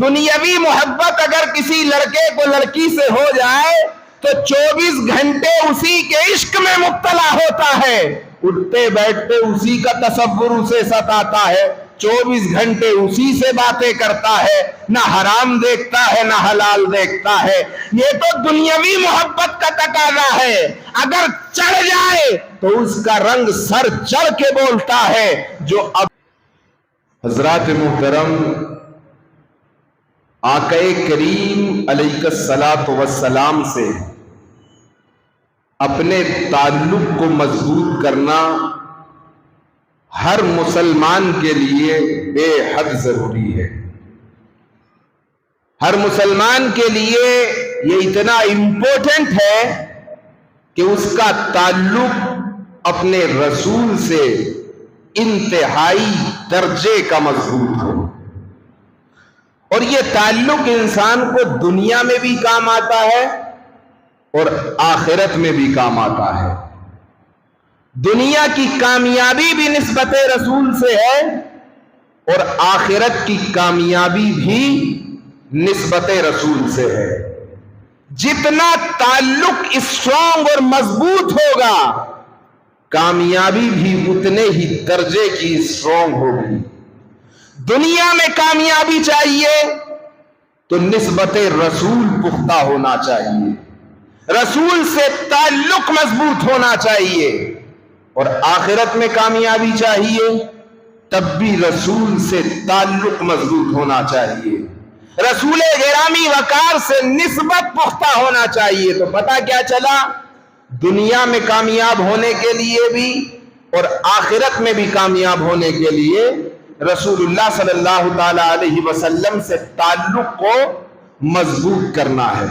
دنیاوی محبت اگر کسی لڑکے کو لڑکی سے ہو جائے تو 24 گھنٹے اسی کے عشق میں مبتلا ہوتا ہے، اٹھتے بیٹھتے اسی کا تصور اسے ستاتا ہے، 24 گھنٹے اسی سے باتیں کرتا ہے، نہ حرام دیکھتا ہے نہ حلال دیکھتا ہے۔ یہ تو دنیاوی محبت کا تقاضا ہے، اگر چڑھ جائے تو اس کا رنگ سر چڑھ کے بولتا ہے۔ جو اب حضرات محترم، آقا کریم علیہ الصلاۃ والسلام سے اپنے تعلق کو مضبوط کرنا ہر مسلمان کے لیے بے حد ضروری ہے۔ ہر مسلمان کے لیے یہ اتنا امپورٹنٹ ہے کہ اس کا تعلق اپنے رسول سے انتہائی درجے کا مضبوط ہو، اور یہ تعلق انسان کو دنیا میں بھی کام آتا ہے اور آخرت میں بھی کام آتا ہے۔ دنیا کی کامیابی بھی نسبت رسول سے ہے اور آخرت کی کامیابی بھی نسبت رسول سے ہے۔ جتنا تعلق اسٹرانگ اور مضبوط ہوگا، کامیابی بھی اتنے ہی درجے کی اسٹرانگ ہوگی۔ دنیا میں کامیابی چاہیے تو نسبت رسول پختہ ہونا چاہیے، رسول سے تعلق مضبوط ہونا چاہیے، اور آخرت میں کامیابی چاہیے تب بھی رسول سے تعلق مضبوط ہونا چاہیے، رسول گرامی وقار سے نسبت پختہ ہونا چاہیے۔ تو پتہ کیا چلا؟ دنیا میں کامیاب ہونے کے لیے بھی اور آخرت میں بھی کامیاب ہونے کے لیے رسول اللہ صلی اللہ تعالی علیہ وسلم سے تعلق کو مضبوط کرنا ہے۔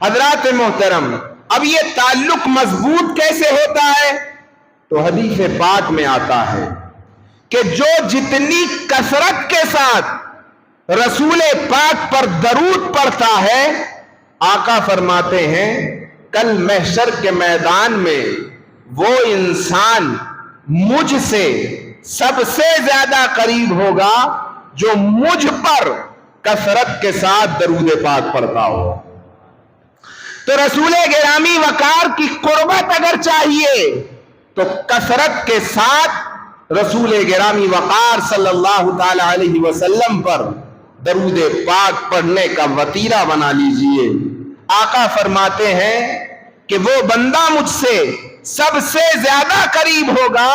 حضرات محترم، اب یہ تعلق مضبوط کیسے ہوتا ہے؟ تو حدیث پاک میں آتا ہے کہ جو جتنی کثرت کے ساتھ رسول پاک پر درود پڑھتا ہے، آقا فرماتے ہیں کل محشر کے میدان میں وہ انسان مجھ سے سب سے زیادہ قریب ہوگا جو مجھ پر کثرت کے ساتھ درود پاک پڑھتا ہو۔ تو رسول گرامی وقار کی قربت اگر چاہیے تو کثرت کے ساتھ رسول گرامی وقار صلی اللہ تعالی علیہ وسلم پر درود پاک پڑھنے کا وتیرہ بنا لیجئے۔ آقا فرماتے ہیں کہ وہ بندہ مجھ سے سب سے زیادہ قریب ہوگا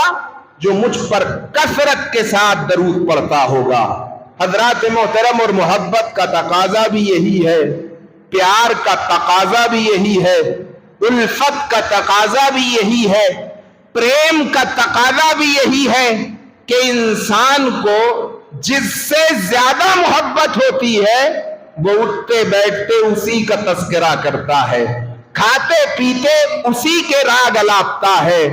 جو مجھ پر کثرت کے ساتھ درود پڑھتا ہوگا۔ حضرات محترم، اور محبت کا تقاضا بھی یہی ہے، پیار کا تقاضا بھی یہی ہے، الفت کا تقاضا بھی یہی ہے، پریم کا تقاضا بھی یہی ہے کہ انسان کو جس سے زیادہ محبت ہوتی ہے وہ اٹھتے بیٹھتے اسی کا تذکرہ کرتا ہے، کھاتے پیتے اسی کے راگ الاپتا ہے۔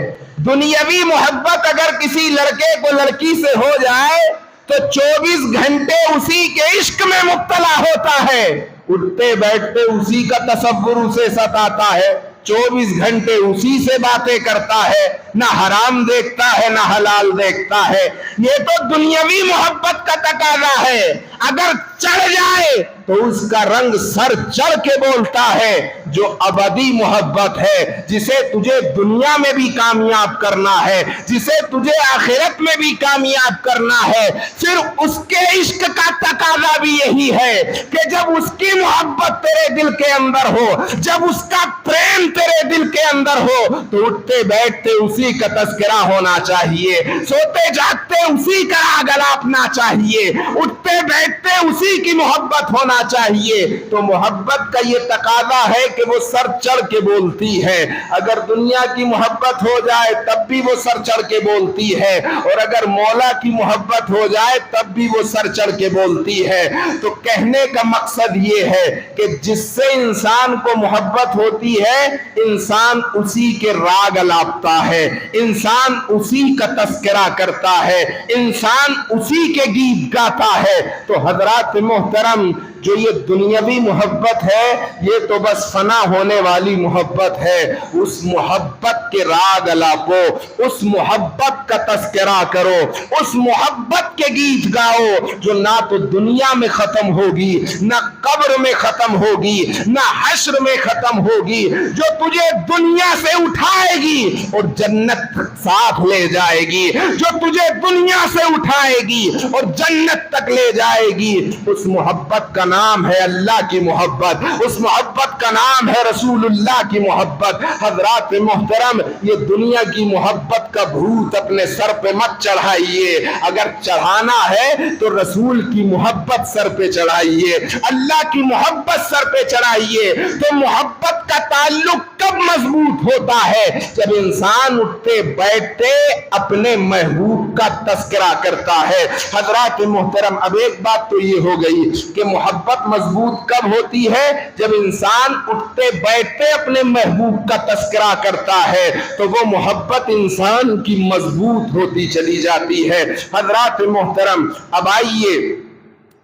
دنیاوی محبت اگر کسی لڑکے کو لڑکی سے ہو جائے تو 24 گھنٹے اسی کے عشق میں مبتلا ہوتا ہے، اٹھتے بیٹھتے اسی کا تصور اسے ستاتا ہے، 24 گھنٹے اسی سے باتیں کرتا ہے، نہ حرام دیکھتا ہے نہ حلال دیکھتا ہے۔ یہ تو دنیاوی محبت کا تقاضا ہے، اگر چڑھ جائے تو اس کا رنگ سر چڑھ کے بولتا ہے۔ جو ابدی محبت ہے، جسے تجھے دنیا میں بھی کامیاب کرنا ہے، جسے تجھے آخرت میں بھی کامیاب کرنا ہے، پھر اس کے عشق کا تقاضا بھی یہی ہے کہ جب اس کی محبت تیرے دل کے اندر ہو، جب اس کا پریم تیرے دل کے اندر ہو، تو اٹھتے بیٹھتے اسی کا تذکرہ ہونا چاہیے، سوتے جاگتے اسی کا راگ الاپنا چاہیے، اٹھتے بیٹھتے اسی کی محبت ہونا چاہیے۔ تو محبت کا یہ تقاضا ہے کہ وہ سر چڑھ کے بولتی ہے۔ اگر دنیا کی محبت ہو جائے تب بھی وہ سر چڑھ کے بولتی ہے، اور اگر مولا کی محبت ہو جائے تب بھی وہ سر چڑھ کے بولتی ہے۔ تو کہنے کا مقصد یہ ہے کہ جس سے انسان کو محبت ہوتی ہے، انسان اسی کے راگ الاپتا ہے۔ انسان اسی کا تذکرہ کرتا ہے، انسان اسی کے گیت گاتا ہے۔ تو حضرات محترم، جو یہ دنیاوی محبت ہے یہ تو بس فنا ہونے والی محبت ہے۔ اس محبت کے راگ الاپو، اس محبت کا تذکرہ کرو، اس محبت کے گیت گاؤ جو نہ تو دنیا میں ختم ہوگی، نہ قبر میں ختم ہوگی، نہ حشر میں ختم ہوگی، جو تجھے دنیا سے اٹھائے گی اور جنت ساتھ لے جائے گی، جو تجھے دنیا سے اٹھائے گی اور جنت تک لے جائے گی۔ اس محبت کا نام ہے اللہ کی محبت، اس محبت کا نام ہے رسول اللہ کی محبت۔ حضرات محترم، یہ دنیا کی محبت کا بھوت اپنے سر پہ مت چڑھائیے، اگر چڑھانا ہے تو رسول کی محبت سر پہ چڑھائیے، اللہ کی محبت سر پہ چڑھائیے۔ تو محبت کا تعلق کب مضبوط ہوتا ہے؟ جب انسان اٹھتے بیٹھتے اپنے محبوب کا تذکرہ کرتا ہے۔ حضرات محترم، اب ایک بات تو یہ ہو گئی کہ محبت مضبوط کب ہوتی ہے؟ جب انسان اٹھتے بیٹھتے اپنے محبوب کا تذکرہ کرتا ہے تو وہ محبت انسان کی مضبوط ہوتی چلی جاتی ہے۔ حضرات محترم، اب آئیے،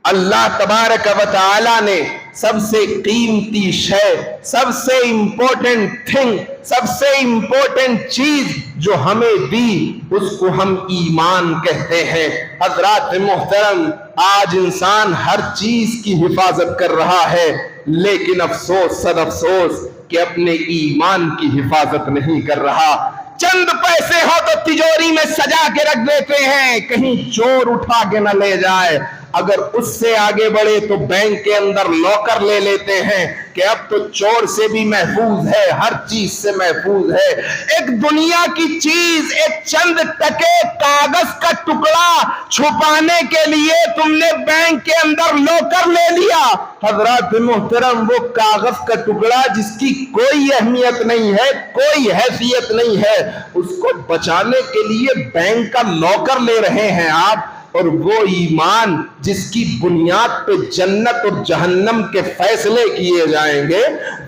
اللہ تبارک و تعالی نے سب سے قیمتی شے، سب سے امپورٹنٹ تھنگ، سب سے امپورٹنٹ چیز جو ہمیں دی اس کو ہم ایمان کہتے ہیں۔ حضرات محترم، آج انسان ہر چیز کی حفاظت کر رہا ہے، لیکن افسوس صد افسوس کہ اپنے ایمان کی حفاظت نہیں کر رہا۔ چند پیسے ہو تو تجوری میں سجا کے رکھ دیتے ہیں کہیں چور اٹھا کے نہ لے جائے، اگر اس سے آگے بڑھے تو بینک کے اندر لاکر لے لیتے ہیں کہ اب تو چور سے بھی محفوظ ہے، ہر چیز سے محفوظ ہے۔ ایک دنیا کی چیز، ایک چند ٹکے کاغذ کا ٹکڑا چھپانے کے لیے تم نے بینک کے اندر لاکر لے لیا۔ حضرات محترم، وہ کاغذ کا ٹکڑا جس کی کوئی اہمیت نہیں ہے، کوئی حیثیت نہیں ہے، اس کو بچانے کے لیے بینک کا لاکر لے رہے ہیں آپ، اور وہ ایمان جس کی بنیاد پہ جنت اور جہنم کے فیصلے کیے جائیں گے،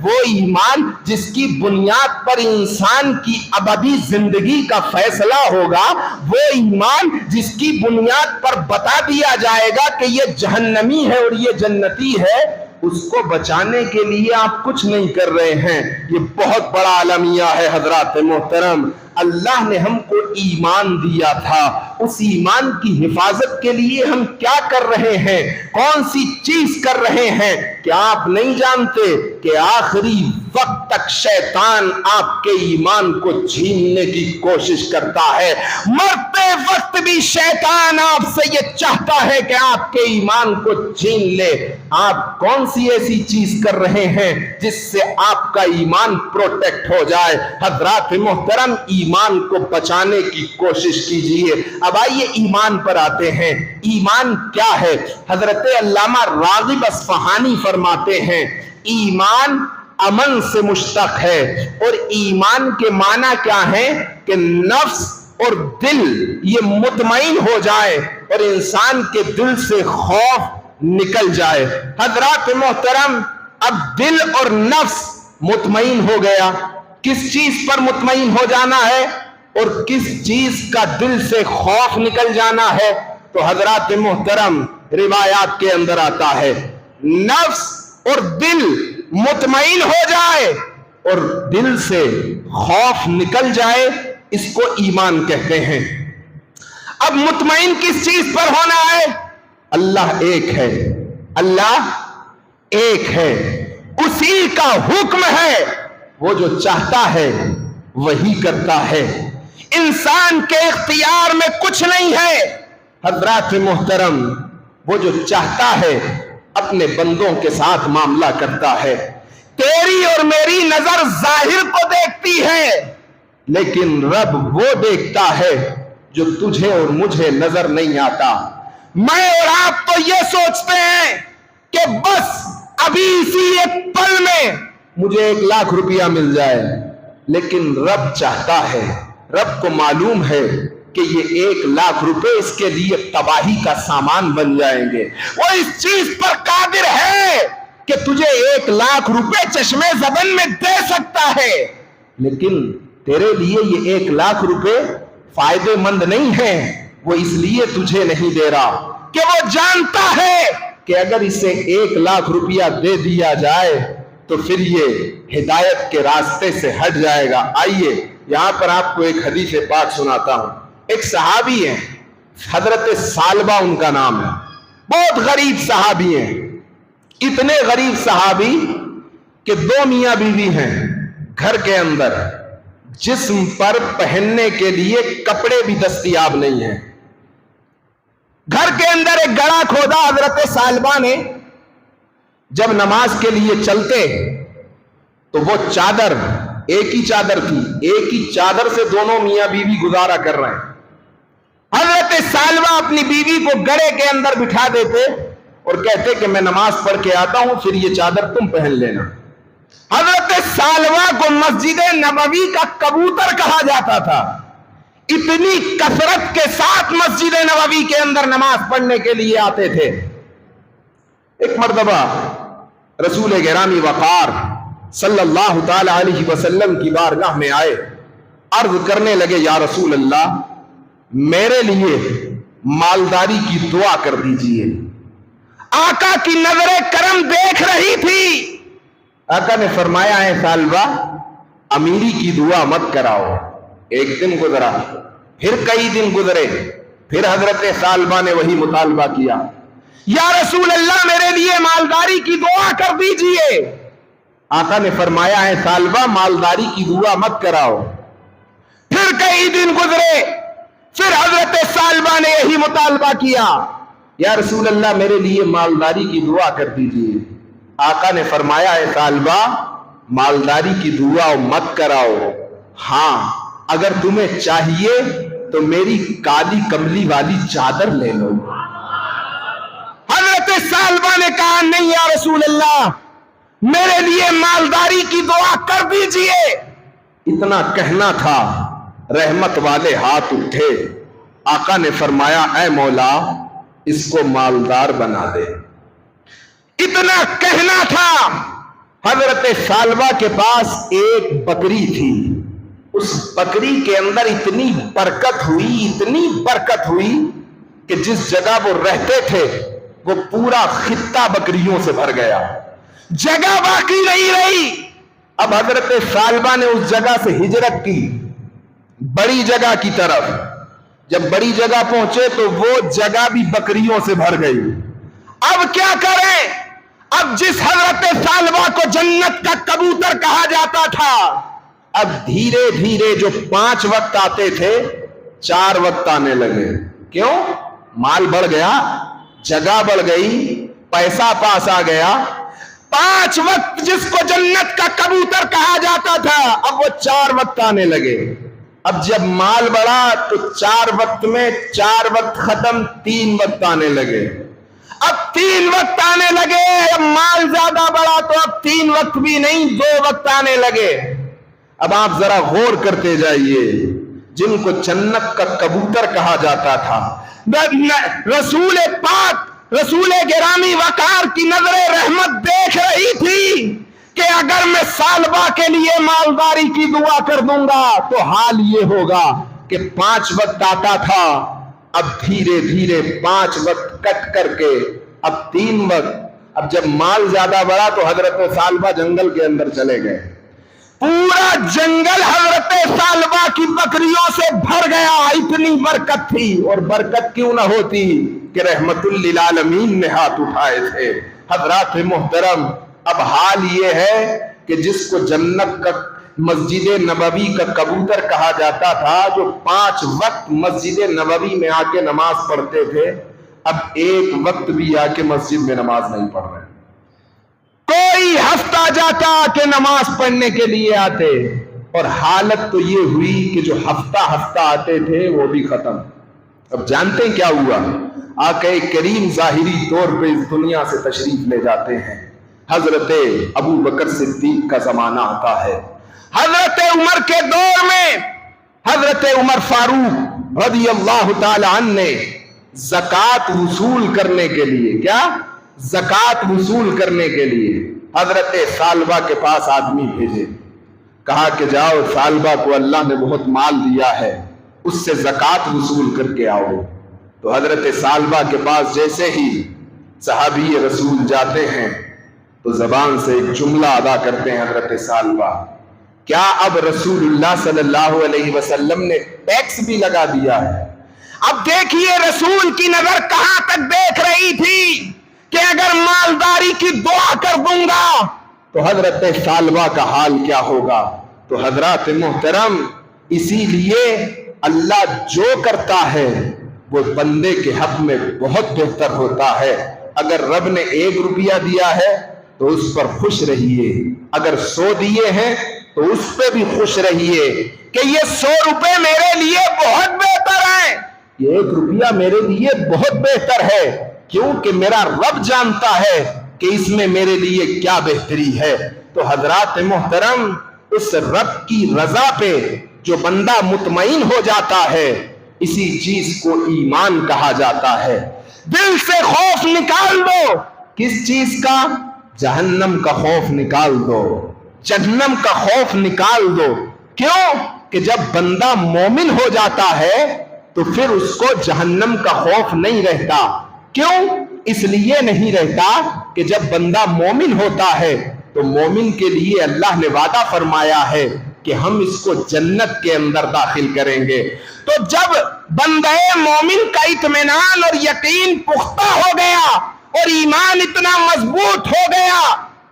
وہ ایمان جس کی بنیاد پر انسان کی ابدی زندگی کا فیصلہ ہوگا، وہ ایمان جس کی بنیاد پر بتا دیا جائے گا کہ یہ جہنمی ہے اور یہ جنتی ہے، اس کو بچانے کے لیے آپ کچھ نہیں کر رہے ہیں۔ یہ بہت بڑا المیہ ہے۔ حضرات محترم، اللہ نے ہم کو ایمان دیا تھا، اس ایمان کی حفاظت کے لیے ہم کیا کر رہے ہیں، کون سی چیز کر رہے ہیں؟ کیا آپ نہیں جانتے کہ آخری وقت تک شیطان آپ کے ایمان کو چھیننے کی کوشش کرتا ہے؟ مرتے وقت بھی شیطان آپ سے یہ چاہتا ہے کہ آپ کے ایمان کو چھین لے۔ آپ کون سی ایسی چیز کر رہے ہیں جس سے آپ کا ایمان پروٹیکٹ ہو جائے؟ حضرات محترم، ایمان کو بچانے کی کوشش کیجئے۔ اب آئیے ایمان پر آتے ہیں۔ ایمان کیا ہے؟ حضرت علامہ راغب اصفہانی فرماتے ہیں ایمان امن سے مشتق ہے، اور ایمان کے معنی کیا ہے کہ نفس اور دل یہ مطمئن ہو جائے اور انسان کے دل سے خوف نکل جائے۔ حضرات محترم، اب دل اور نفس مطمئن ہو گیا، کس چیز پر مطمئن ہو جانا ہے اور کس چیز کا دل سے خوف نکل جانا ہے؟ تو حضرات محترم، روایات کے اندر آتا ہے نفس اور دل مطمئن ہو جائے اور دل سے خوف نکل جائے، اس کو ایمان کہتے ہیں۔ اب مطمئن کس چیز پر ہونا ہے؟ اللہ ایک ہے، اللہ ایک ہے، اسی کا حکم ہے، وہ جو چاہتا ہے وہی کرتا ہے، انسان کے اختیار میں کچھ نہیں ہے۔ حضرات محترم، وہ جو چاہتا ہے اپنے بندوں کے ساتھ معاملہ کرتا ہے۔ تیری اور میری نظر ظاہر کو دیکھتی ہے، لیکن رب وہ دیکھتا ہے جو تجھے اور مجھے نظر نہیں آتا۔ میں اور آپ تو یہ سوچتے ہیں کہ بس ابھی اسی ایک پل میں مجھے 1 لاکھ روپیہ مل جائے، لیکن رب چاہتا ہے، رب کو معلوم ہے کہ یہ 1 لاکھ روپے اس کے لیے تباہی کا سامان بن جائیں گے۔ وہ اس چیز پر قادر ہے کہ تجھے 1 لاکھ روپے چشمے زبن میں دے سکتا ہے، لیکن تیرے لیے یہ 1 لاکھ روپے فائدے مند نہیں ہیں، وہ اس لیے تجھے نہیں دے رہا کہ وہ جانتا ہے کہ اگر اسے 1 لاکھ روپیہ دے دیا جائے تو پھر یہ ہدایت کے راستے سے ہٹ جائے گا۔ آئیے یہاں پر آپ کو ایک حدیث پاک سناتا ہوں۔ ایک صحابی ہیں، حضرت ثعلبہ ان کا نام ہے، بہت غریب صحابی ہیں، اتنے غریب صحابی کہ 2 میاں بیوی ہیں، گھر کے اندر جسم پر پہننے کے لیے کپڑے بھی دستیاب نہیں ہیں۔ گھر کے اندر ایک گڑھا کھودا حضرت ثعلبہ نے، جب نماز کے لیے چلتے تو وہ چادر، ایک ہی چادر تھی، ایک ہی چادر سے دونوں میاں بیوی گزارا کر رہے ہیں۔ حضرت ثعلبہ اپنی بیوی کو گڑھے کے اندر بٹھا دیتے اور کہتے کہ میں نماز پڑھ کے آتا ہوں، پھر یہ چادر تم پہن لینا۔ حضرت ثعلبہ کو مسجد نبوی کا کبوتر کہا جاتا تھا، اتنی کثرت کے ساتھ مسجد نبوی کے اندر نماز پڑھنے کے لیے آتے تھے۔ ایک مرتبہ رسول گرامی وقار صلی اللہ تعالی علیہ وسلم کی بارگاہ میں آئے، عرض کرنے لگے یا رسول اللہ میرے لیے مالداری کی دعا کر دیجئے۔ آقا کی نظر کرم دیکھ رہی تھی۔ آقا نے فرمایا ہے ثعلبہ امیری کی دعا مت کراؤ۔ ایک دن گزرا، پھر کئی دن گزرے، پھر حضرت ثعلبہ نے وہی مطالبہ کیا، یا رسول اللہ میرے لیے مالداری کی دعا کر دیجئے۔ آقا نے فرمایا ہے ثعلبہ مالداری کی دعا مت کراؤ۔ پھر کئی دن گزرے، پھر حضرت ثعلبہ نے یہی مطالبہ کیا، یا رسول اللہ میرے لیے مالداری کی دعا کر دیجئے۔ آقا نے فرمایا ہے ثعلبہ مالداری کی دعا مت کراؤ، ہاں اگر تمہیں چاہیے تو میری کالی کملی والی چادر لے لو۔ حضرت ثعلبہ نے کہا نہیں یا رسول اللہ میرے لیے مالداری کی دعا کر دیجئے۔ اتنا کہنا تھا، رحمت والے ہاتھ اٹھے، آقا نے فرمایا اے مولا اس کو مالدار بنا دے۔ اتنا کہنا تھا، حضرت ثعلبہ کے پاس ایک بکری تھی، اس بکری کے اندر اتنی برکت ہوئی، اتنی برکت ہوئی کہ جس جگہ وہ رہتے تھے وہ پورا خطہ بکریوں سے بھر گیا، جگہ باقی نہیں رہی۔ اب حضرت ثعلبہ نے اس جگہ سے ہجرت کی بڑی جگہ کی طرف۔ جب بڑی جگہ پہنچے تو وہ جگہ بھی بکریوں سے بھر گئی۔ اب کیا کریں؟ اب جس حضرت ثعلبہ کو جنت کا کبوتر کہا جاتا تھا، اب دھیرے دھیرے جو 5 وقت آتے تھے 4 وقت آنے لگے۔ کیوں؟ مال بڑھ گیا، جگہ بڑھ گئی، پیسہ پاس آ گیا۔ 5 وقت جس کو جنت کا کبوتر کہا جاتا تھا، اب وہ 4 وقت آنے لگے۔ اب جب مال بڑھا تو 4 وقت میں 4 وقت ختم، 3 وقت آنے لگے۔ اب 3 وقت آنے لگے، اب مال زیادہ بڑھا تو اب 3 وقت بھی نہیں 2 وقت آنے لگے۔ اب آپ ذرا غور کرتے جائیے، جن کو جنت کا کبوتر کہا جاتا تھا، رسول پاک رسول گرامی وقار کی نظر رحمت دیکھ رہی تھی کہ اگر میں ثعلبہ کے لیے مالداری کی دعا کر دوں گا تو حال یہ ہوگا کہ 5 وقت آتا تھا، اب دھیرے دھیرے 5 وقت کٹ کر کے اب 3 وقت۔ اب جب مال زیادہ بڑھا تو حضرت ثعلبہ جنگل کے اندر چلے گئے، پورا جنگل حضرت ثعلبہ کی بکریوں سے بھر گیا، اتنی برکت تھی۔ اور برکت کیوں نہ ہوتی کہ رحمت للعالمین نے ہاتھ اٹھائے تھے۔ حضرات محترم، اب حال یہ ہے کہ جس کو جنت کا مسجد نبوی کا کبوتر کہا جاتا تھا، جو 5 وقت مسجد نبوی میں آ کے نماز پڑھتے تھے، اب 1 وقت بھی آ کے مسجد میں نماز نہیں پڑھ رہے۔ کوئی ہفتہ جاتا کہ نماز پڑھنے کے لیے آتے، اور حالت تو یہ ہوئی کہ جو ہفتہ آتے تھے وہ بھی ختم۔ اب جانتے ہیں کیا ہوا؟ آقا کریم ظاہری طور پہ اس دنیا سے تشریف لے جاتے ہیں۔ حضرت ابو بکر صدیق کا زمانہ آتا ہے، حضرت عمر کے دور میں حضرت عمر فاروق رضی اللہ تعالی عنہ نے زکوٰۃ وصول کرنے کے لیے، کیا؟ زکوٰۃ وصول کرنے کے لیے حضرت ثعلبہ کے پاس آدمی بھیجے۔ کہا کہ جاؤ ثعلبہ کو اللہ نے بہت مال دیا ہے، اس سے زکوٰۃ وصول کر کے آؤ۔ تو حضرت ثعلبہ کے پاس جیسے ہی صحابی رسول جاتے ہیں تو زبان سے ایک جملہ ادا کرتے ہیں حضرت ثعلبہ، کیا اب رسول اللہ صلی اللہ علیہ وسلم نے ٹیکس بھی لگا دیا ہے؟ اب دیکھیے رسول کی نظر کہاں تک دیکھ رہی تھی کہ اگر مالداری کی دعا کر دوں گا تو حضرت ثعلبہ کا حال کیا ہوگا۔ تو حضرات محترم، اسی لیے اللہ جو کرتا ہے وہ بندے کے حق میں بہت بہتر ہوتا ہے۔ اگر رب نے 1 روپیہ دیا ہے تو اس پر خوش رہیے، اگر 100 دیے ہیں تو اس پہ بھی خوش رہیے کہ یہ 100 روپے میرے لیے بہت بہتر ہیں، یہ 1 روپیہ میرے لیے بہت بہتر ہے، کیونکہ میرا رب جانتا ہے کہ اس میں میرے لیے کیا بہتری ہے۔ تو حضرات محترم، اس رب کی رضا پہ جو بندہ مطمئن ہو جاتا ہے، اسی چیز کو ایمان کہا جاتا ہے۔ دل سے خوف نکال دو، کس چیز کا؟ جہنم کا خوف نکال دو، جہنم کا خوف نکال دو۔ کیوں کہ جب بندہ مومن ہو جاتا ہے تو پھر اس کو جہنم کا خوف نہیں رہتا۔ کیوں؟ اس لیے نہیں رہتا کہ جب بندہ مومن ہوتا ہے تو مومن کے لیے اللہ نے وعدہ فرمایا ہے کہ ہم اس کو جنت کے اندر داخل کریں گے۔ تو جب بندہ مومن کا اطمینان اور یقین پختہ ہو گیا اور ایمان اتنا مضبوط ہو گیا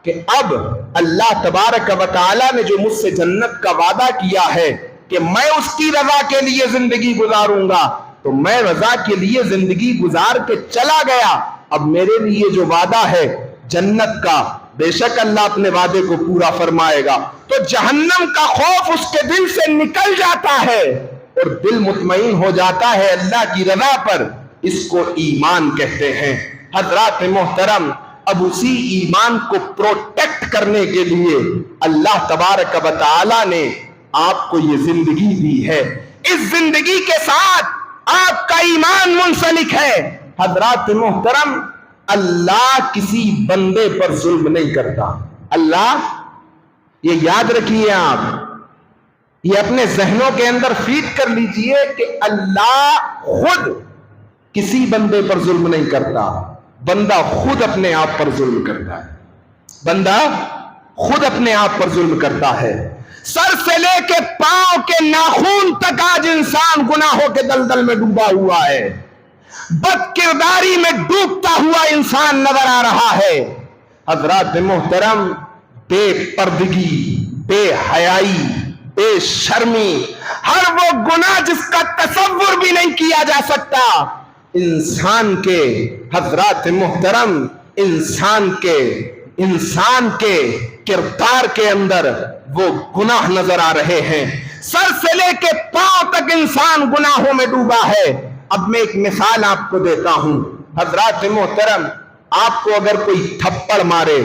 کہ اب اللہ تبارک و تعالی نے جو مجھ سے جنت کا وعدہ کیا ہے کہ میں اس کی رضا کے لیے زندگی گزاروں گا، تو میں رضا کے لیے زندگی گزار کے چلا گیا۔ اب میرے لیے جو وعدہ ہے جنت کا، بے شک اللہ اپنے وعدے کو پورا فرمائے گا۔ تو جہنم کا خوف اس کے دل سے نکل جاتا ہے اور دل مطمئن ہو جاتا ہے اللہ کی رضا پر۔ اس کو ایمان کہتے ہیں۔ حضرات محترم، اب اسی ایمان کو پروٹیکٹ کرنے کے لیے اللہ تبارک و تعالی نے آپ کو یہ زندگی دی ہے۔ اس زندگی کے ساتھ آپ کا ایمان منسلک ہے۔ حضرات محترم، اللہ کسی بندے پر ظلم نہیں کرتا۔ اللہ، یہ یاد رکھیے، آپ یہ اپنے ذہنوں کے اندر فیڈ کر لیجئے کہ اللہ خود کسی بندے پر ظلم نہیں کرتا، بندہ خود اپنے آپ پر ظلم کرتا ہے۔ بندہ خود اپنے آپ پر ظلم کرتا ہے۔ سر سے لے کے پاؤں کے ناخن تک آج انسان گناہوں کے دلدل میں ڈوبا ہوا ہے، بد کرداری میں ڈوبتا ہوا انسان نظر آ رہا ہے۔ حضرات محترم، بے پردگی، بے حیائی، بے شرمی، ہر وہ گناہ جس کا تصور بھی نہیں کیا جا سکتا، انسان کے، حضرات محترم، انسان کے کردار کے اندر وہ گناہ نظر آ رہے ہیں۔ سر سے لے کے پاؤں تک انسان گناہوں میں ڈوبا ہے۔ اب میں ایک مثال آپ کو دیتا ہوں۔ حضرات محترم، آپ کو اگر کوئی تھپڑ مارے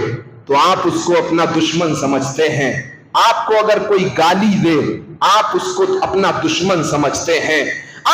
تو آپ اس کو اپنا دشمن سمجھتے ہیں، آپ کو اگر کوئی گالی دے آپ اس کو اپنا دشمن سمجھتے ہیں،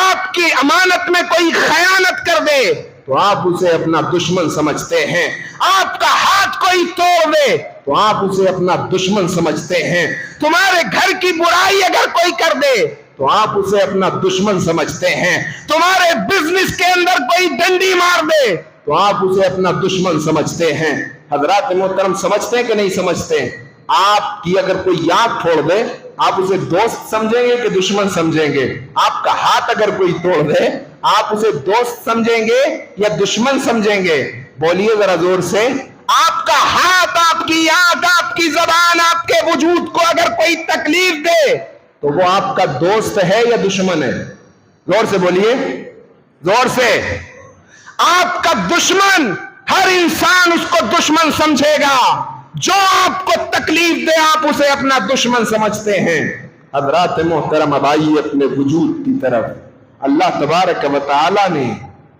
آپ کی امانت میں کوئی خیانت کر دے تو آپ اسے اپنا دشمن سمجھتے ہیں، آپ کا ہاتھ کوئی توڑ دے تو آپ اسے اپنا دشمن سمجھتے ہیں، تمہارے گھر کی برائی اگر کوئی کر دے تو آپ اسے اپنا دشمن سمجھتے ہیں، تمہارے بزنس کے اندر کوئی ڈنڈی مار دے تو آپ اسے اپنا دشمن سمجھتے ہیں۔ حضرات محترم، سمجھتے ہیں کہ نہیں سمجھتے؟ آپ کی اگر کوئی آنکھ پھوڑ دے آپ اسے دوست سمجھیں گے کہ دشمن سمجھیں گے؟ آپ کا ہاتھ اگر کوئی توڑ دے آپ اسے دوست سمجھیں گے یا دشمن سمجھیں گے؟ بولیے ذرا زور سے۔ آپ کا ہاتھ، آپ کی آنکھ، آپ کی زبان، آپ کے وجود کو اگر کوئی تکلیف دے تو وہ آپ کا دوست ہے یا دشمن ہے؟ زور سے بولیے، زور سے۔ آپ کا دشمن، ہر انسان اس کو دشمن سمجھے گا۔ جو آپ کو تکلیف دے آپ اسے اپنا دشمن سمجھتے ہیں۔ حضرات محترم، اب آئیے اپنے وجود کی طرف۔ اللہ تبارک و تعالی نے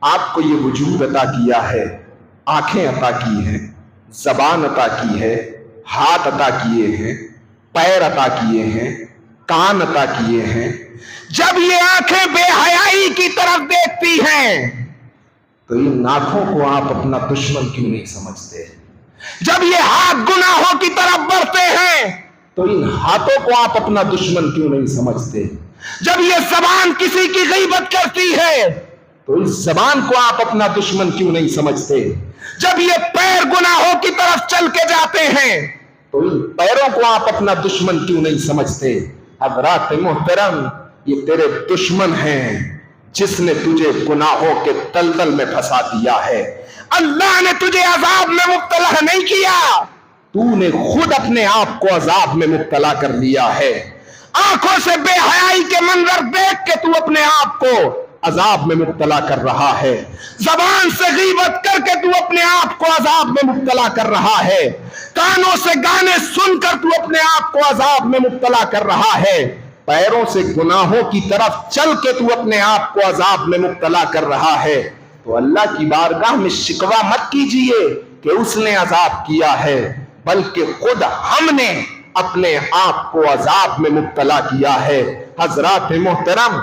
آپ کو یہ وجود عطا کیا ہے، آنکھیں عطا کی ہیں، زبان عطا کی ہے، ہاتھ عطا کیے ہیں، پیر عطا کیے ہیں، کان عطا کیے ہیں۔ جب یہ آنکھیں بے حیائی کی طرف دیکھتی ہیں تو ان آنکھوں کو آپ اپنا دشمن کیوں نہیں سمجھتے؟ جب یہ ہاتھ گناہوں کی طرف بڑھتے ہیں تو ان ہاتھوں کو آپ اپنا دشمن کیوں نہیں سمجھتے؟ جب یہ زبان کسی کی غیبت کرتی ہے تو اس زبان کو آپ اپنا دشمن کیوں نہیں سمجھتے؟ جب یہ پیر گناہوں کی طرف چل کے جاتے ہیں تو ان پیروں کو آپ اپنا دشمن کیوں نہیں سمجھتے؟ حضرات محترم، یہ تیرے دشمن ہیں جس نے تجھے گناہوں کے دلدل میں پھنسا دیا ہے۔ اللہ نے تجھے عذاب میں مبتلا نہیں کیا، تو نے خود اپنے آپ کو عذاب میں مبتلا کر لیا ہے۔ آنکھوں سے بے حیائی کے منظر دیکھ کے تو اپنے آپ کو عذاب میں مبتلا کر رہا ہے، زبان سے غیبت کر کے تو اپنے آپ کو عذاب میں مبتلا کر رہا ہے، کانوں سے گانے سن کر تو اپنے آپ کو عذاب میں مبتلا کر رہا ہے، پیروں سے گناہوں کی طرف چل کے تو اپنے آپ کو عذاب میں مبتلا کر رہا ہے۔ تو اللہ کی بارگاہ میں شکوہ مت کیجئے کہ اس نے عذاب کیا ہے، بلکہ خود ہم نے اپنے آپ کو عذاب میں مبتلا کیا ہے۔ حضرات محترم،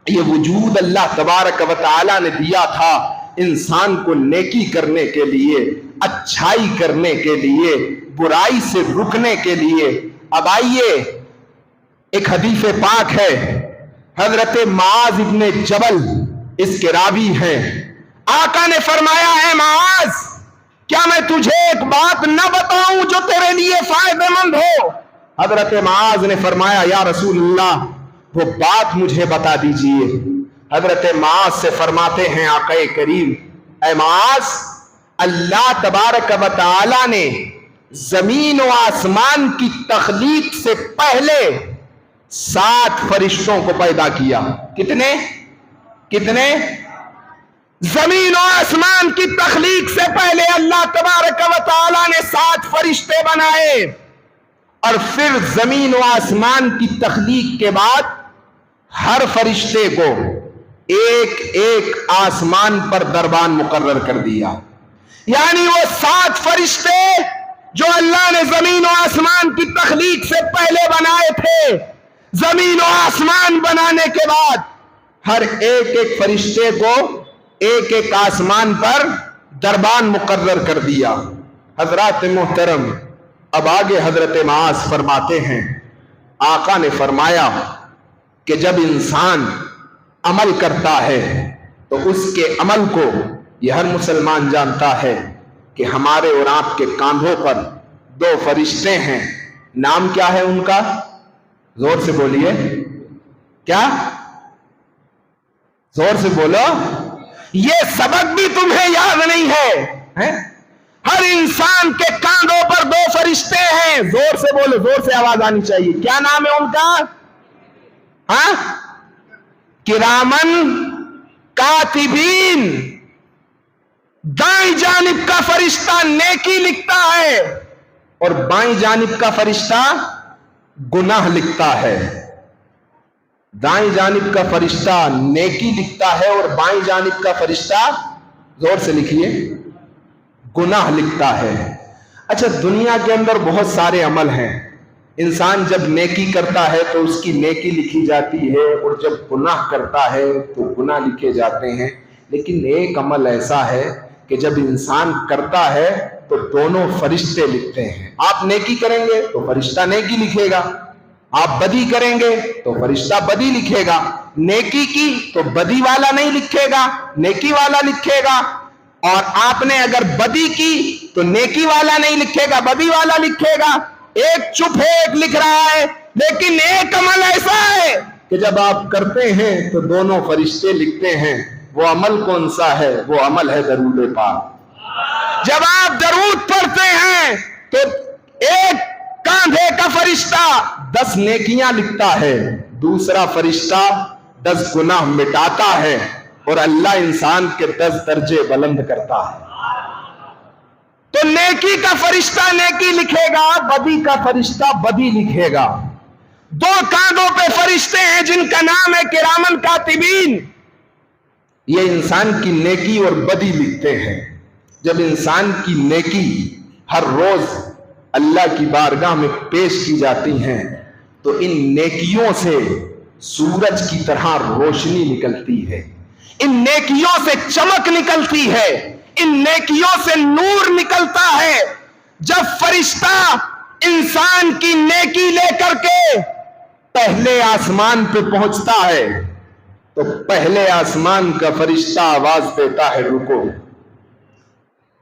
یہ وجود اللہ تبارک و تعالی نے دیا تھا انسان کو نیکی کرنے کے لیے، اچھائی کرنے کے لیے، برائی سے رکنے کے لیے۔ اب آئیے، ایک حدیث پاک ہے، حضرت معاذ ابن جبل اس کے راوی ہیں، آقا نے فرمایا ہے معاذ، کیا میں تجھے ایک بات نہ بتاؤں جو تیرے لیے فائدہ مند ہو؟ حضرت معاذ نے فرمایا یا رسول اللہ وہ بات مجھے بتا دیجئے۔ حضرت معاذ سے فرماتے ہیں آقا کریم، اے معاذ، اللہ تبارک و تعالی نے زمین و آسمان کی تخلیق سے پہلے 7 فرشتوں کو پیدا کیا۔ کتنے؟ زمین و آسمان کی تخلیق سے پہلے اللہ تبارک و تعالی نے 7 فرشتے بنائے، اور پھر زمین و آسمان کی تخلیق کے بعد ہر فرشتے کو ایک ایک آسمان پر دربان مقرر کر دیا۔ یعنی وہ 7 فرشتے جو اللہ نے زمین و آسمان کی تخلیق سے پہلے بنائے تھے، زمین و آسمان بنانے کے بعد ہر ایک ایک فرشتے کو ایک ایک آسمان پر دربان مقرر کر دیا۔ حضرات محترم، اب آگے حضرت معاذ فرماتے ہیں، آقا نے فرمایا کہ جب انسان عمل کرتا ہے تو اس کے عمل کو یہ ہر مسلمان جانتا ہے کہ ہمارے اور آپ کے کاندھوں پر 2 فرشتے ہیں، نام کیا ہے ان کا؟ زور سے بولیے، کیا؟ زور سے بولو، یہ سبق بھی تمہیں یاد نہیں ہے؟ ہر انسان کے کاندھوں پر 2 فرشتے ہیں، زور سے بولو، زور سے آواز آنی چاہیے، کیا نام ہے ان کا؟ کرامن کاتبین۔ دائیں جانب کا فرشتہ نیکی لکھتا ہے اور بائیں جانب کا فرشتہ گناہ لکھتا ہے۔ دائیں جانب کا فرشتہ نیکی لکھتا ہے اور بائیں جانب کا فرشتہ، زور سے لکھیے، گناہ لکھتا ہے۔ اچھا، دنیا کے اندر بہت سارے عمل ہیں، انسان جب نیکی کرتا ہے تو اس کی نیکی لکھی جاتی ہے، اور جب گناہ کرتا ہے تو گناہ لکھے جاتے ہیں، لیکن ایک عمل ایسا ہے کہ جب انسان کرتا ہے تو دونوں فرشتے لکھتے ہیں۔ آپ نیکی کریں گے تو فرشتہ نیکی لکھے گا، آپ بدی کریں گے تو فرشتہ بدی لکھے گا، نیکی کی تو بدی والا نہیں لکھے گا، نیکی والا لکھے گا، اور آپ نے اگر بدی کی تو نیکی والا نہیں لکھے گا، بدی والا لکھے گا۔ ایک چپ ہے، ایک لکھ رہا ہے، لیکن ایک عمل ایسا ہے کہ جب آپ کرتے ہیں تو دونوں فرشتے لکھتے ہیں۔ وہ عمل کون سا ہے؟ وہ عمل ہے درود پاک۔ جب آپ درود پڑھتے ہیں تو ایک کاندھے کا فرشتہ 10 نیکیاں لکھتا ہے، دوسرا فرشتہ 10 گناہ مٹاتا ہے، اور اللہ انسان کے 10 درجے بلند کرتا ہے۔ تو نیکی کا فرشتہ نیکی لکھے گا، بدی کا فرشتہ بدی لکھے گا۔ 2 کاندھوں پہ فرشتے ہیں جن کا نام ہے کرامن کاتبین، یہ انسان کی نیکی اور بدی لکھتے ہیں۔ جب انسان کی نیکی ہر روز اللہ کی بارگاہ میں پیش کی جاتی ہیں تو ان نیکیوں سے سورج کی طرح روشنی نکلتی ہے، ان نیکیوں سے چمک نکلتی ہے، ان نیکیوں سے نور نکلتا ہے۔ جب فرشتہ انسان کی نیکی لے کر کے پہلے آسمان پہ پہنچتا ہے تو پہلے آسمان کا فرشتہ آواز دیتا ہے رکو.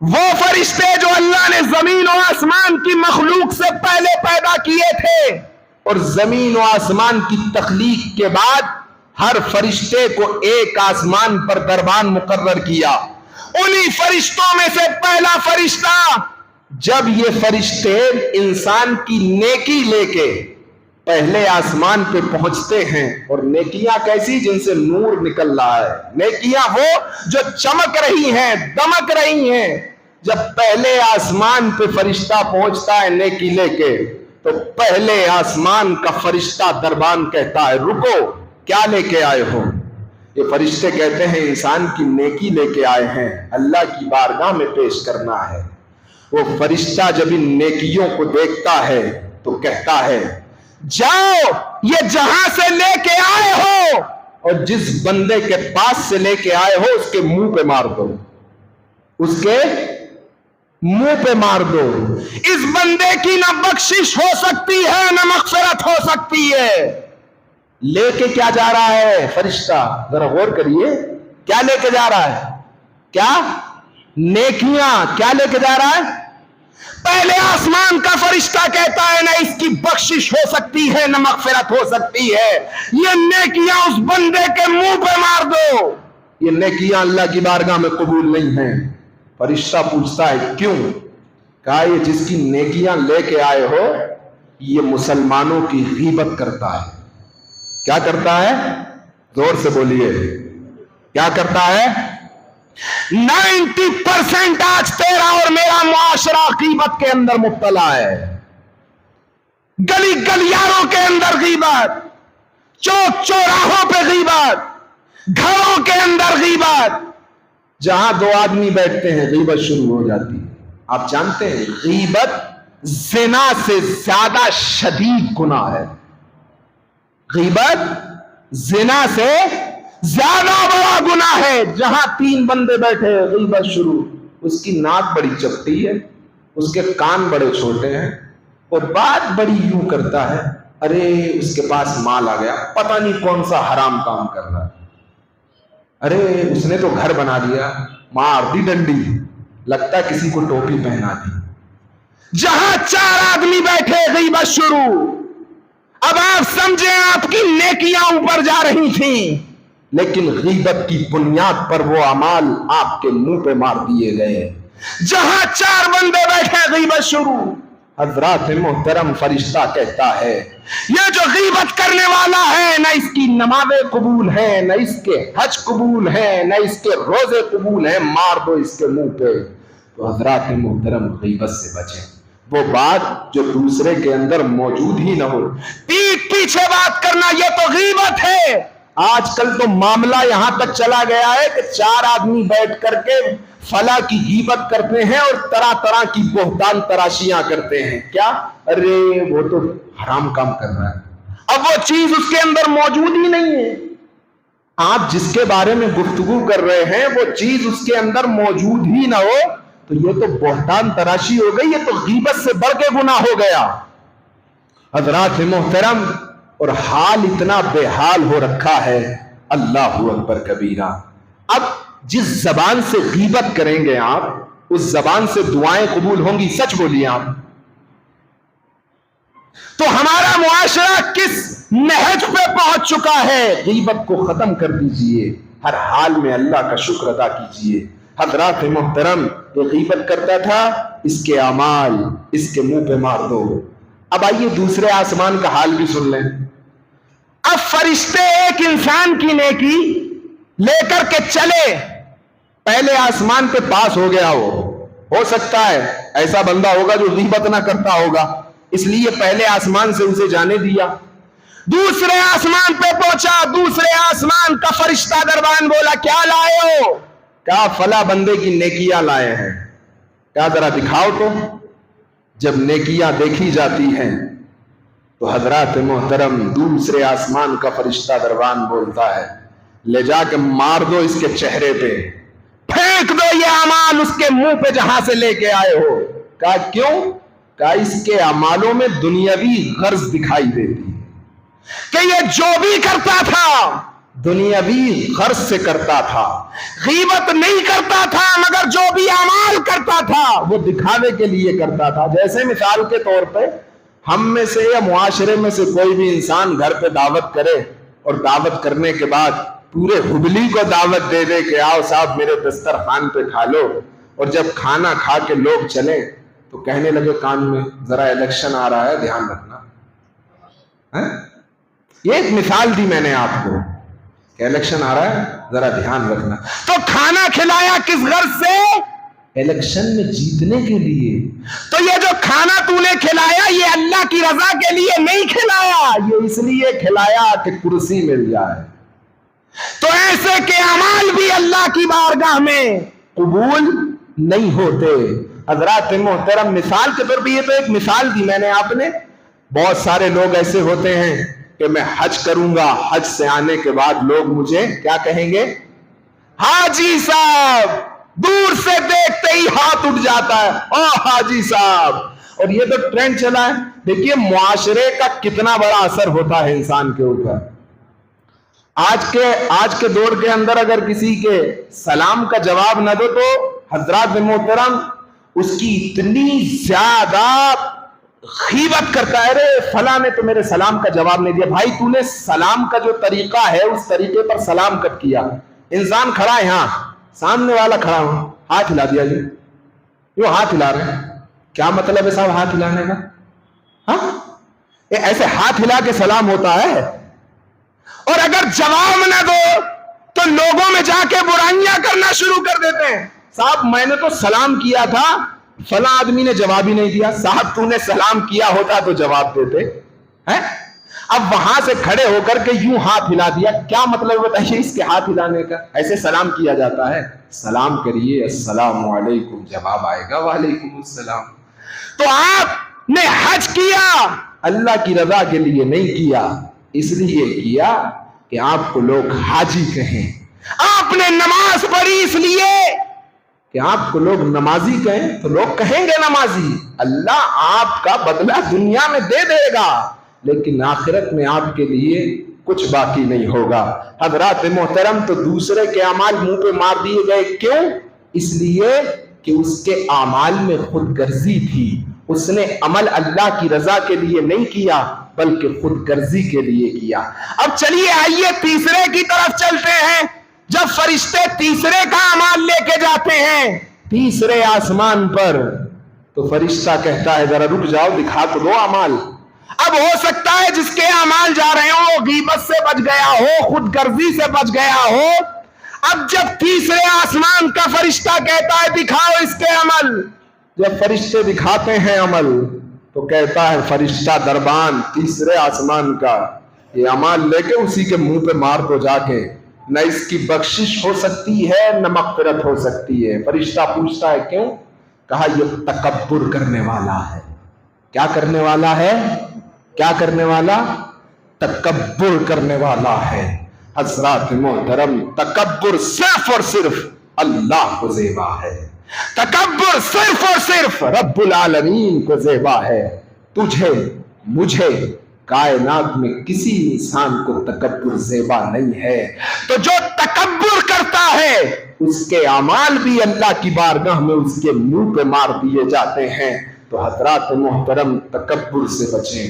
وہ فرشتے جو اللہ نے زمین و آسمان کی مخلوق سے پہلے پیدا کیے تھے اور زمین و آسمان کی تخلیق کے بعد ہر فرشتے کو ایک آسمان پر دربان مقرر کیا. انہی فرشتوں میں سے پہلا فرشتہ جب یہ فرشتے انسان کی نیکی لے کے پہلے آسمان پہ پہنچتے ہیں، اور نیکیاں کیسی؟ جن سے نور نکل رہا ہے، نیکیاں وہ جو چمک رہی ہیں، دمک رہی ہیں. جب پہلے آسمان پہ فرشتہ پہنچتا ہے نیکی لے کے تو پہلے آسمان کا فرشتہ دربان کہتا ہے رکو، کیا لے کے آئے ہو؟ یہ فرشتے کہتے ہیں انسان کی نیکی لے کے آئے ہیں، اللہ کی بارگاہ میں پیش کرنا ہے. وہ فرشتہ جب ان نیکیوں کو دیکھتا ہے تو کہتا ہے جاؤ، یہ جہاں سے لے کے آئے ہو اور جس بندے کے پاس سے لے کے آئے ہو اس کے منہ پہ مار دو، اس کے منہ پہ مار دو. اس بندے کی نہ بخشش ہو سکتی ہے نہ مغفرت ہو سکتی ہے. لے کے کیا جا رہا ہے فرشتہ؟ ذرا غور کریے، کیا لے کے جا رہا ہے؟ کیا نیکیاں. کیا لے کے جا رہا ہے؟ پہلے آسمان کا فرشتہ کہتا ہے نہ اس کی بخشش ہو سکتی ہے نہ مغفرت ہو سکتی ہے، یہ نیکیاں اس بندے کے منہ پہ مار دو، یہ نیکیاں اللہ کی بارگاہ میں قبول نہیں ہیں. فرشتہ پوچھتا ہے کیوں؟ کہا یہ جس کی نیکیاں لے کے آئے ہو یہ مسلمانوں کی غیبت کرتا ہے. کیا کرتا ہے؟ زور سے بولیے، کیا کرتا ہے؟ 90% آج تیرا اور میرا معاشرہ غیبت کے اندر مبتلا ہے. گلی گلیاروں کے اندر غیبت، چوک چوراہوں پہ غیبت، گھروں کے اندر غیبت. جہاں دو آدمی بیٹھتے ہیں غیبت شروع ہو جاتی ہے. آپ جانتے ہیں غیبت زنا سے زیادہ شدید گناہ ہے. غیبت زنا سے زیادہ بڑا گناہ ہے. جہاں 3 بندے بیٹھے غیبت شروع، اس کی ناک بڑی چپٹی ہے، اس کے کان بڑے چھوٹے ہیں اور بات بڑی یوں کرتا ہے، ارے اس کے پاس مال آ گیا، پتہ نہیں کون سا حرام کام کر رہا ہے، ارے اس نے تو گھر بنا دیا، مار دی ڈنڈی، لگتا کسی کو ٹوپی پہنا دی. جہاں 4 آدمی بیٹھے غیبت شروع. اب آپ سمجھیں آپ کی نیکیاں اوپر جا رہی تھیں لیکن غیبت کی بنیاد پر وہ اعمال آپ کے منہ پہ مار دیے گئے. جہاں 4 بندے بیٹھے غیبت شروع. حضرات محترم فرشتہ کہتا ہے یہ جو غیبت کرنے والا ہے نہ اس کی نمازیں قبول ہیں، نہ اس کے حج قبول ہیں، نہ اس کے روزے قبول ہیں، مار دو اس کے منہ پہ. تو حضرات محترم غیبت سے بچیں. وہ بات جو دوسرے کے اندر موجود ہی نہ ہو، پیٹھ پیچھے بات کرنا، یہ تو غیبت ہے. آج کل تو معاملہ یہاں تک چلا گیا ہے کہ 4 آدمی بیٹھ کر کے فلاں کی غیبت کرتے ہیں اور طرح طرح کی بہتان تراشیاں کرتے ہیں. کیا؟ ارے وہ تو حرام کام کر رہا ہے. اب وہ چیز اس کے اندر موجود ہی نہیں ہے. آپ جس کے بارے میں گفتگو کر رہے ہیں وہ چیز اس کے اندر موجود ہی نہ ہو تو یہ تو بہتان تراشی ہو گئی، یہ تو غیبت سے بڑھ کے گناہ ہو گیا. حضرات محترم، اور حال اتنا بے حال ہو رکھا ہے، اللہ اکبر کبیرہ. اب جس زبان سے غیبت کریں گے آپ اس زبان سے دعائیں قبول ہوں گی. سچ بولیے آپ. تو ہمارا معاشرہ کس نہج پہ پہنچ چکا ہے؟ غیبت کو ختم کر دیجئے، ہر حال میں اللہ کا شکر ادا کیجئے. حضرات محترم، یہ غیبت کرتا تھا، اس کے اعمال اس کے منہ پہ مار دو. اب آئیے دوسرے آسمان کا حال بھی سن لیں. اب فرشتے ایک انسان کی نیکی لے کر کے چلے، پہلے آسمان پہ پاس ہو گیا. ہو سکتا ہے ایسا بندہ ہوگا جو غیبت نہ کرتا ہوگا، اس لیے پہلے آسمان سے اسے جانے دیا. دوسرے آسمان پہ پہنچا، دوسرے آسمان کا فرشتہ دربان بولا کیا لائے ہو؟ کہا فلاں بندے کی نیکیاں لائے ہیں. کہا ذرا دکھاؤ تو. جب نیکیاں دیکھی جاتی ہیں تو حضرات محترم دوسرے آسمان کا فرشتہ دربان بولتا ہے لے جا کے مار دو اس کے چہرے پہ، پھینک دو یہ اعمال اس کے منہ پہ جہاں سے لے کے آئے ہو. کہا کیوں؟ کہ اس کے اعمالوں میں دنیاوی غرض دکھائی دیتی کہ یہ جو بھی کرتا تھا دنیاوی غرض سے کرتا تھا، غیبت نہیں کرتا تھا، مگر جو بھی اعمال کرتا تھا وہ دکھاوے کے لیے کرتا تھا۔ جیسے مثال کے طور پہ ہم میں سے یا معاشرے میں سے کوئی بھی انسان گھر پہ دعوت کرے اور دعوت کرنے کے بعد پورے ہبلی کو دعوت دے دے کہ آؤ صاحب میرے دسترخوان پہ کھا لو، اور جب کھانا کھا کے لوگ چلیں تو کہنے لگے کان میں ذرا الیکشن آ رہا ہے دھیان رکھنا۔ یہ ایک مثال دی میں نے آپ کو کہ الیکشن آ رہا ہے ذرا دھیان رکھنا۔ تو کھانا کھلایا کس غرض سے؟ الیکشن میں جیتنے کے لیے۔ تو یہ جو کھانا تو نے کھلایا یہ اللہ کی رضا کے لیے نہیں کھلایا، یہ اس لیے کھلایا کہ کرسی مل جائے۔ تو ایسے کے اعمال بھی اللہ کی بارگاہ میں قبول نہیں ہوتے۔ حضرات محترم، مثال کے طور پہ یہ تو ایک مثال دی میں نے آپ نے، بہت سارے لوگ ایسے ہوتے ہیں کہ میں حج کروں گا، حج سے آنے کے بعد لوگ مجھے کیا کہیں گے؟ حاجی صاحب، دور سے دیکھتے ہی ہاتھ اٹھ جاتا ہے، او حاجی صاحب۔ اور یہ تو ٹرینڈ چلا ہے۔ دیکھیے معاشرے کا کتنا بڑا اثر ہوتا ہے انسان کے اوپر۔ آج کے دور کے اندر اگر کسی کے سلام کا جواب نہ دو تو حضرات محترم اس کی اتنی زیادہ غیبت کرتا ہے، ارے فلاں نے تو میرے سلام کا جواب نہیں دیا۔ بھائی تو نے سلام کا جو طریقہ ہے اس طریقے پر سلام کب کیا؟ انسان کھڑا ہے، ہاں سامنے والا کھڑا ہو، ہاتھ ہلا دیا جی، یوں ہاتھ ہلا رہے ہیں، کیا مطلب ہے صاحب ہاتھ ہلانے کا؟ ہاں ایسے ہاتھ ہلا کے سلام ہوتا ہے؟ اور اگر جواب نہ دو تو لوگوں میں جا کے برائیاں کرنا شروع کر دیتے ہیں۔ صاحب میں نے تو سلام کیا تھا، فلاں آدمی نے جواب ہی نہیں دیا۔ صاحب تو نے سلام کیا ہوتا تو جواب دیتے ہیں۔ اب وہاں سے کھڑے ہو کر کے یوں ہاتھ ہلا دیا، کیا مطلب بتائیے اس کے ہاتھ ہلانے کا؟ ایسے سلام کیا جاتا ہے؟ سلام کریے، السلام علیکم، جواب آئے گا وعلیکم السلام۔ تو آپ نے حج کیا اللہ کی رضا کے لیے نہیں کیا، اس لیے کیا کہ آپ کو لوگ حاجی کہیں۔ آپ نے نماز پڑھی اس لیے کہ آپ کو لوگ نمازی کہیں، تو لوگ کہیں گے نمازی، اللہ آپ کا بدلہ دنیا میں دے دے گا لیکن آخرت میں آپ کے لیے کچھ باقی نہیں ہوگا۔ حضرات محترم، تو دوسرے کے اعمال منہ پہ مار دیے گئے، کیوں؟ اس لیے کہ اس کے اعمال میں خود غرضی تھی۔ اس نے عمل اللہ کی رضا کے لیے نہیں کیا بلکہ خود غرضی کے لیے کیا۔ اب چلیے آئیے تیسرے کی طرف چلتے ہیں۔ جب فرشتے تیسرے کا اعمال لے کے جاتے ہیں تیسرے آسمان پر تو فرشتہ کہتا ہے ذرا رک جاؤ، دکھا تو دو اعمال۔ اب ہو سکتا ہے جس کے اعمال جا رہے ہوں وہ غیبت سے بچ گیا ہو، خود غرضی سے بچ گیا ہو۔ اب جب تیسرے آسمان کا فرشتہ کہتا ہے دکھاؤ اس کے عمل، جب فرشتے دکھاتے ہیں عمل تو کہتا ہے فرشتہ دربان تیسرے آسمان کا، یہ اعمال لے کے اسی کے منہ پہ مار دو جا کے، نہ اس کی بخشش ہو سکتی ہے نہ مغفرت ہو سکتی ہے۔ فرشتہ پوچھتا ہے کیوں؟ کہا یہ تکبر کرنے والا ہے۔ کیا کرنے والا ہے؟ کیا کرنے والا؟ تکبر کرنے والا ہے۔ حضرات محترم، تکبر صرف اور صرف اللہ کو زیبا ہے، تکبر صرف اور صرف رب العالمین کو زیبا ہے۔ تجھے مجھے کائنات میں کسی انسان کو تکبر زیبا نہیں ہے۔ تو جو تکبر کرتا ہے اس کے اعمال بھی اللہ کی بارگاہ میں اس کے منہ پہ مار دیے جاتے ہیں۔ تو حضرات محترم، تکبر سے بچیں،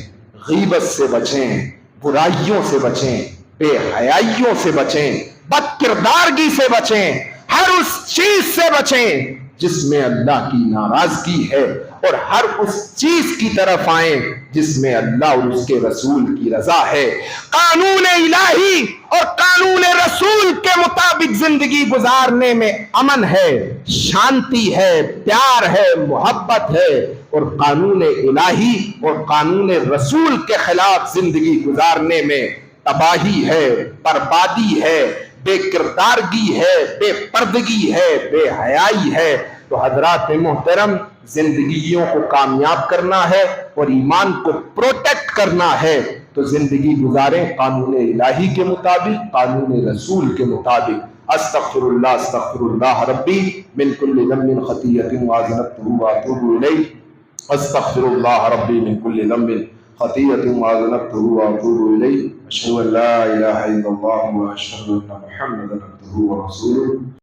غیبت سے بچیں، برائیوں سے بچیں، بے حیائیوں سے بچیں، بد کردارگی سے بچیں، ہر اس چیز سے بچیں جس میں اللہ کی ناراضگی ہے، اور ہر اس چیز کی طرف آئیں جس میں اللہ اور اس کے رسول کی رضا ہے۔ قانون الہی اور قانون رسول کے مطابق زندگی گزارنے میں امن ہے، شانتی ہے، پیار ہے، محبت ہے، اور قانون الہی اور قانون رسول کے خلاف زندگی گزارنے میں تباہی ہے، بربادی ہے، بے کردارگی ہے، بے پردگی ہے، بے حیائی ہے۔ تو حضرات محترم، زندگیوں کو کامیاب کرنا ہے اور ایمان کو پروٹیکٹ کرنا ہے تو زندگی گزاریں قانون الہی کے مطابق، قانون رسول کے مطابق۔ استغفر اللہ ربی من کل ذنب خطیۃ واذنبته واتوب الیہ۔ استغفر اللہ ربی من کل ذنب خطیئۃ ما ذنبتہ واتوب الیہ اشہد ان لا الہ الا اللہ واشہد ان محمدا عبدہ ورسولہ.